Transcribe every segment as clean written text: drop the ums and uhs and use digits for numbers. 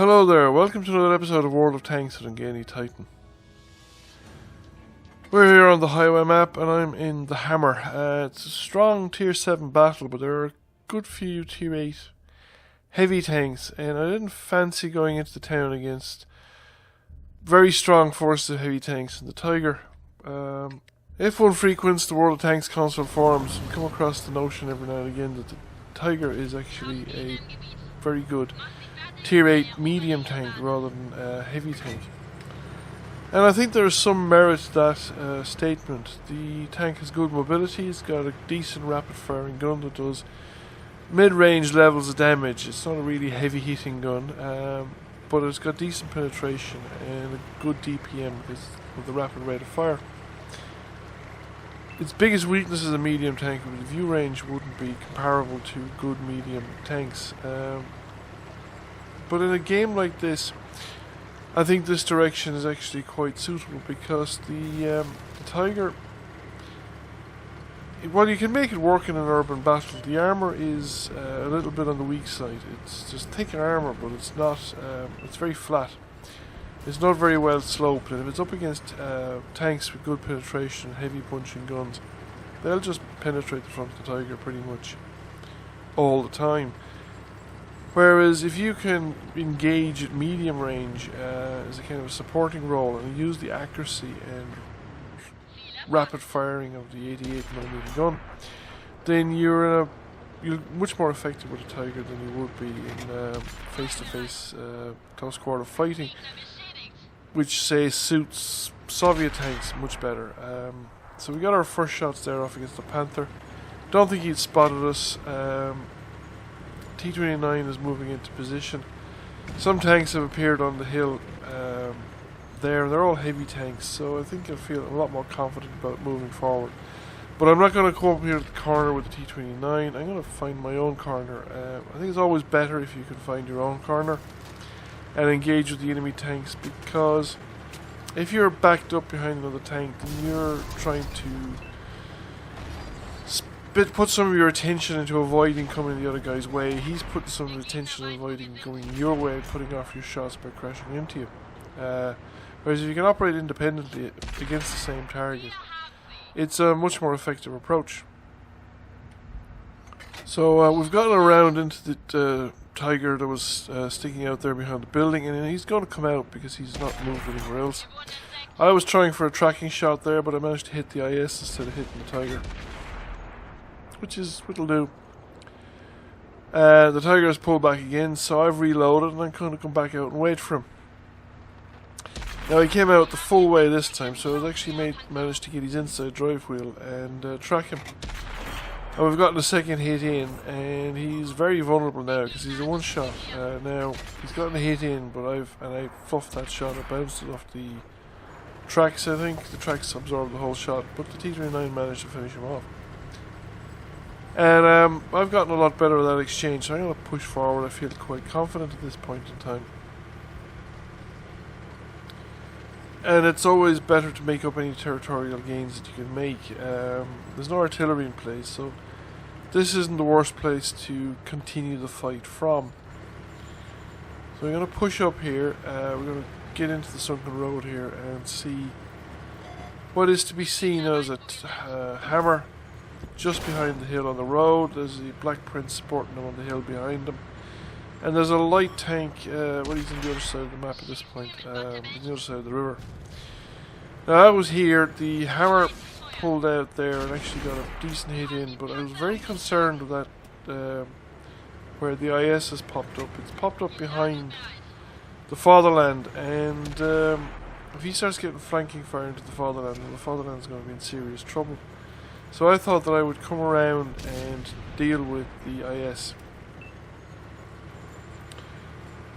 Hello there, welcome to another episode of World of Tanks with Ngani Titan. We're here on the highway map and I'm in the Hammer. It's a strong tier 7 battle, but there are a good few tier 8 heavy tanks, and I didn't fancy going into the town against very strong forces of heavy tanks in the Tiger. If one frequents the World of Tanks console forums, you come across the notion every now and again that the Tiger is actually a very good tier 8 medium tank rather than a heavy tank. And I think there is some merit to that statement. The tank has good mobility, it's got a decent rapid firing gun that does mid-range levels of damage. It's not a really heavy hitting gun, but it's got decent penetration and a good DPM because of the rapid rate of fire. Its biggest weakness is a medium tank, but the view range wouldn't be comparable to good medium tanks. But in a game like this, I think this direction is actually quite suitable because the Tiger, while you can make it work in an urban battle, the armour is a little bit on the weak side. It's just thick armour, but it's not. It's very flat. It's not very well sloped, and if it's up against tanks with good penetration and heavy punching guns, they'll just penetrate the front of the Tiger pretty much all the time. Whereas if you can engage at medium range as a kind of a supporting role and use the accuracy and rapid firing of the 88mm gun, then you're much more effective with a Tiger than you would be in face-to-face close quarter fighting, which say suits Soviet tanks much better. So we got our first shots there off against the Panther. Don't think he'd spotted us. T-29 is moving into position. Some tanks have appeared on the hill there. They're all heavy tanks, so I think I feel a lot more confident about moving forward. But I'm not going to come up here to the corner with the T-29. I'm going to find my own corner. I think it's always better if you can find your own corner and engage with the enemy tanks, because if you're backed up behind another tank, then you're trying to put some of your attention into avoiding coming the other guy's way. He's putting some of the attention on avoiding going your way, putting off your shots by crashing into you. Whereas if you can operate independently against the same target, it's a much more effective approach. So we've gotten around into the Tiger that was sticking out there behind the building, and he's going to come out because he's not moved anywhere else. I was trying for a tracking shot there, but I managed to hit the IS instead of hitting the Tiger, what'll do. The Tiger has pulled back again, so I've reloaded and I'm going to come back out and wait for him. Now he came out the full way this time, so I've actually managed to get his inside drive wheel and track him. And we've gotten a second hit in, and he's very vulnerable now because he's a one shot. Now he's gotten a hit in, but I fluffed that shot. I bounced it off the tracks. I think the tracks absorbed the whole shot, but the T-29 managed to finish him off. And I've gotten a lot better at that exchange, so I'm going to push forward. I feel quite confident at this point in time. And it's always better to make up any territorial gains that you can make. There's no artillery in place, so this isn't the worst place to continue the fight from. So we're going to push up here. We're going to get into the sunken road here and see what is to be seen as a Hammer just behind the hill on the road. There's the Black Prince supporting him on the hill behind him, and there's a light tank. He's on the other side of the map at this point. He's on the other side of the river. Now I was here, the Hammer pulled out there and actually got a decent hit in, but I was very concerned with that where the IS has popped up. It's popped up behind the Fatherland, and if he starts getting flanking fire into the Fatherland, then the Fatherland's going to be in serious trouble. So I thought that I would come around and deal with the IS,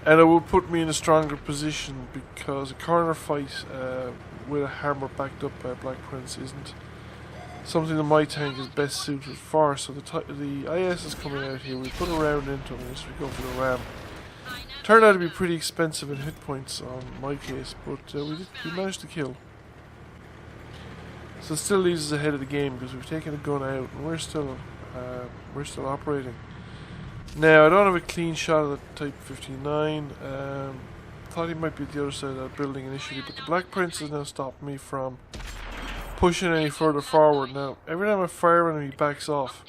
and it would put me in a stronger position, because a corner fight with a Hammer backed up by a Black Prince isn't something that my tank is best suited for. So the IS is coming out here. We put a round into him as we go for the ram. Turned out to be pretty expensive in hit points on my case, but we managed to kill. So it still leaves us ahead of the game because we've taken a gun out and we're still operating. Now, I don't have a clean shot of the Type 59. Thought he might be at the other side of that building initially, but the Black Prince has now stopped me from pushing any further forward. Now, every time I fire at him, he backs off.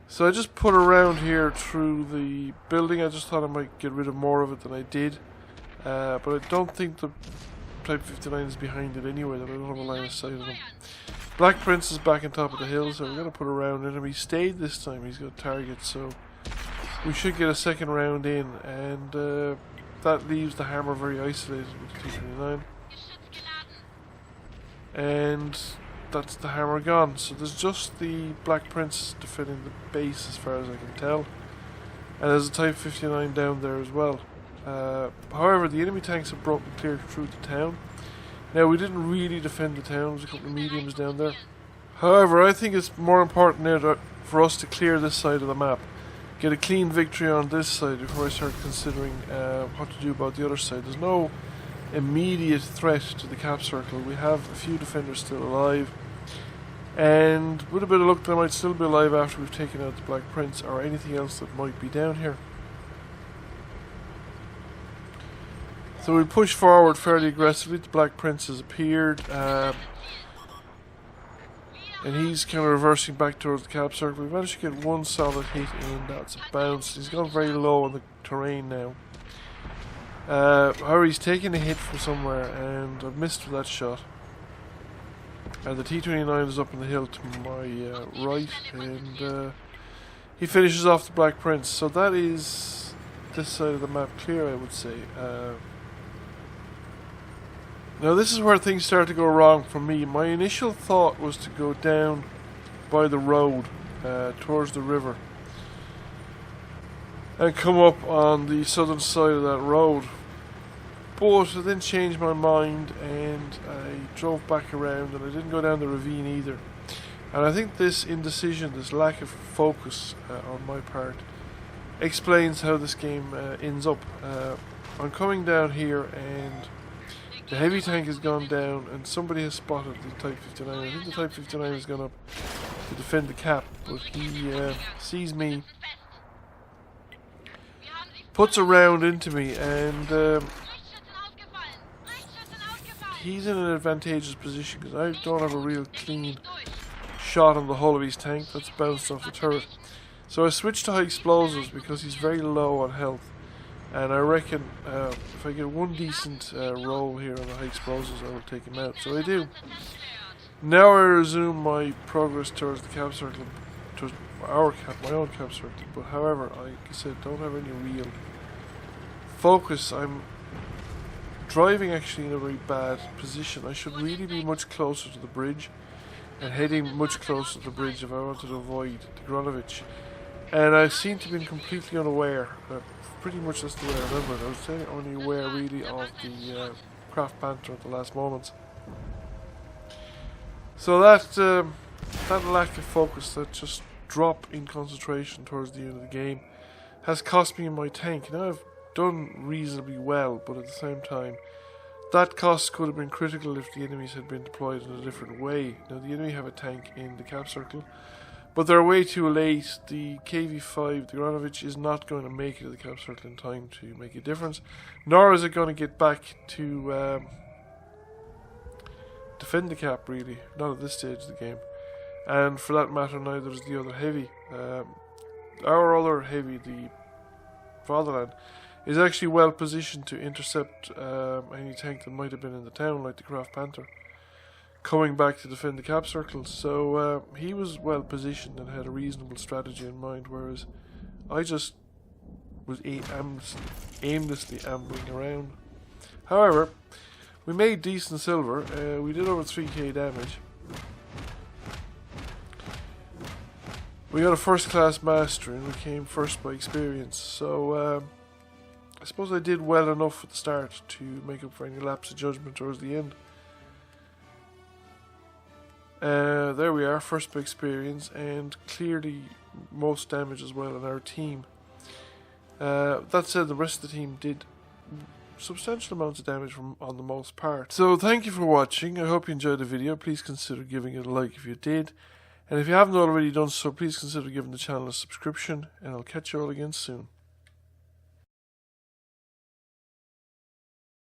So I just put around here through the building. I just thought I might get rid of more of it than I did. But I don't think the Type 59 is behind it anyway, that I don't have a line of sight of him. Black Prince is back on top of the hill, so we're going to put a round in him. He stayed this time, he's got targets, so we should get a second round in, and that leaves the hammer very isolated with the T-29. And that's the hammer gone. So there's just the Black Prince defending the base as far as I can tell. And there's a Type 59 down there as well. However, the enemy tanks have broken clear through the town. Now, we didn't really defend the town. There's a couple of mediums down there. However, I think it's more important now for us to clear this side of the map. Get a clean victory on this side before I start considering what to do about the other side. There's no immediate threat to the cap circle. We have a few defenders still alive, and with a bit of luck they might still be alive after we've taken out the Black Prince or anything else that might be down here. So we push forward fairly aggressively. The Black Prince has appeared, and he's kind of reversing back towards the cap circle. We managed to get one solid hit in. That's a bounce. He's gone very low on the terrain now. However, he's taking a hit from somewhere, and I've missed with that shot. And the T-29 is up on the hill to my right, and he finishes off the Black Prince. So that is this side of the map clear, I would say. Now this is where things start to go wrong for me. My initial thought was to go down by the road towards the river and come up on the southern side of that road, but I then changed my mind and I drove back around, and I didn't go down the ravine either. And I think this indecision, this lack of focus on my part, explains how this game ends up. I'm coming down here and the heavy tank has gone down, and somebody has spotted the Type 59. I think the Type 59 has gone up to defend the cap, but he sees me, puts a round into me, and he's in an advantageous position because I don't have a real clean shot on the hull of his tank. That's bounced off the turret. So I switched to high explosives because he's very low on health. And I reckon if I get one decent roll here on the high explosives, I will take him out. So I do. Now I resume my progress towards the cap circle, towards our cap, my own cap circle. But however, like I said, don't have any real focus. I'm driving actually in a very bad position. I should really be much closer to the bridge and heading much closer to the bridge if I wanted to avoid the Gronovich. And I seem to have been completely unaware. Pretty much that's the way I remember it. I was only aware really of the Craft Panther at the last moments. So that lack of focus, that just drop in concentration towards the end of the game, has cost me my tank. Now I've done reasonably well, but at the same time, that cost could have been critical if the enemies had been deployed in a different way. Now the enemy have a tank in the cap circle, but they're way too late. The KV-5, the Gronovich, is not going to make it to the cap circle in time to make a difference, nor is it going to get back to defend the cap, really. Not at this stage of the game. And for that matter, neither is the other heavy. Our other heavy, the Fatherland, is actually well positioned to intercept any tank that might have been in the town, like the Craft Panther, coming back to defend the cap circle. So he was well positioned and had a reasonable strategy in mind, whereas I just was aimlessly ambling around. However, we made decent silver. We did over 3k damage. We got a first class master and we came first by experience. So I suppose I did well enough at the start to make up for any lapse of judgment towards the end. There we are, first by experience, and clearly most damage as well in our team. That said, the rest of the team did substantial amounts of damage on the most part. So thank you for watching. I hope you enjoyed the video. Please consider giving it a like if you did, And if you haven't already done so, please consider giving the channel a subscription, and I'll catch you all again soon.